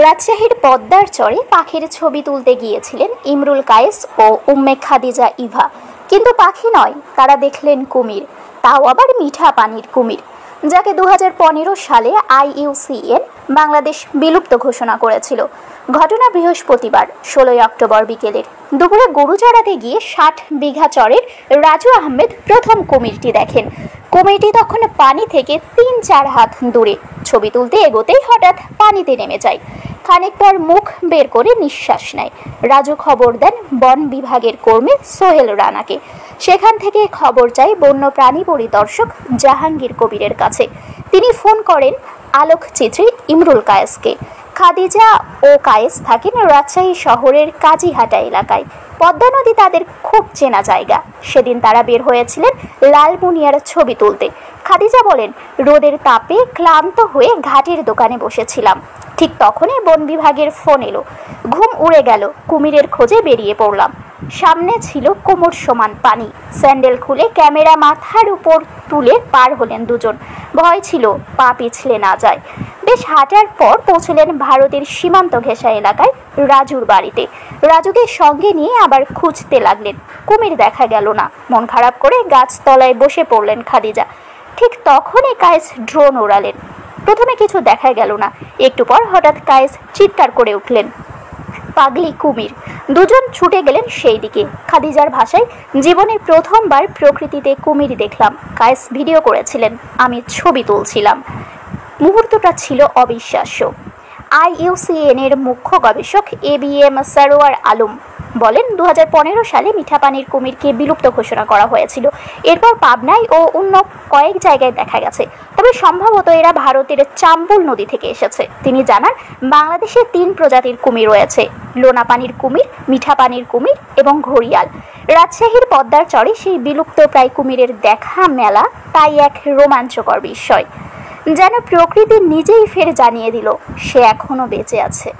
রাজশাহীর পদ্মার চরে পাখির ছবি তুলতে গিয়েছিলেন ইমরুল কায়েস ও উম্মে খাদিজা ইভা, কিন্তু পাখি নয়, তারা দেখলেন কুমির, তাও আবার মিঠা পানির কুমির, যাকে 2015 সালে IUCN বাংলাদেশ বিলুপ্ত ঘোষণা করেছিল। ঘটনা বৃহস্পতিবার 16 অক্টোবর বিকেলের। দুপুরে গরু চড়াতে গিয়ে 60 বিঘা চরের রাজু আহমেদ প্রথম কুমিরটি দেখেন। কুমিরটি তখন পানি থেকে 3-4 হাত দূরে। ছবি তুলতে এগোতেই হঠাৎ পানিতে নেমে যায়। খানিক পর মুখ বের করে নিঃশ্বাস নেয়। রাজু খবর দেন বন বিভাগের কর্মী সোহেল রানাকে। সেখান থেকে খবর চাই বন্যপ্রাণী পরিদর্শক জাহাঙ্গীর কবিরের কাছে। তিনি ফোন করেন আলোকচিত্রী ইমরুল কায়েসকে। খাদিজা ও কায়েস থাকেন রাজশাহী শহরের কাজীহাটা এলাকায়। পদ্মা নদী তাদের খুব চেনা জায়গা। সেদিন তারা বের হয়েছিলেন লালমুনিয়ার ছবি তুলতে। খাদিজা বলেন, রোদের তাপে ক্লান্ত হয়ে ঘাটের দোকানে বসেছিলাম। ঠিক তখনই বন বিভাগের ফোন এলো। ঘুম উড়ে গেল। কুমিরের খোঁজে বেরিয়ে পড়লাম। সামনে ছিল কোমর সমান পানি। স্যান্ডেল খুলে ক্যামেরা মাথার উপর তুলে পার হলেন দুজন। ভয় ছিল পা পিছলে না যায়। বেশ হাঁটার পর পৌঁছলেন ভারতের সীমান্ত ঘেঁষা এলাকায় রাজুর বাড়িতে। রাজুকে সঙ্গে নিয়ে আবার খুঁজতে লাগলেন। কুমির দেখা গেল না। মন খারাপ করে গাছতলায় বসে পড়লেন খাদিজা। ঠিক তখনই কায়েস ড্রোন ওড়ালেন। প্রথমে কিছু দেখা গেল না। একটু পর হঠাৎ কায়েস চিৎকার করে উঠলেন, পাগলি কুমির! দুজন ছুটে গেলেন সেই দিকে। খাদিজার ভাষায়, জীবনে প্রথমবার প্রকৃতিতে কুমির দেখলাম। কায়েস ভিডিও করেছিলেন, আমি ছবি তুলছিলাম। মুহূর্তটা ছিল অবিশ্বাস্য। IUCN এর মুখ্য গবেষক ABM সারোয়ার আলম বলেন, 2015 সালে মিঠা পানির কুমিরকে বিলুপ্ত ঘোষণা করা হয়েছিল। এরপর পাবনায় ও অন্য কয়েক জায়গায় দেখা গেছে, তবে সম্ভবত এরা ভারতের চাম্বল নদী থেকে এসেছে। তিনি জানান, বাংলাদেশে 3 প্রজাতির কুমির রয়েছে: লোনা পানির কুমির, মিঠা পানির কুমির এবং ঘড়িয়াল। রাজশাহীর পদ্মার চরে সেই বিলুপ্ত প্রায় কুমিরের দেখা মেলা তাই এক রোমাঞ্চকর বিষয়, যেন প্রকৃতি নিজেই ফের জানিয়ে দিল সে এখনো বেঁচে আছে।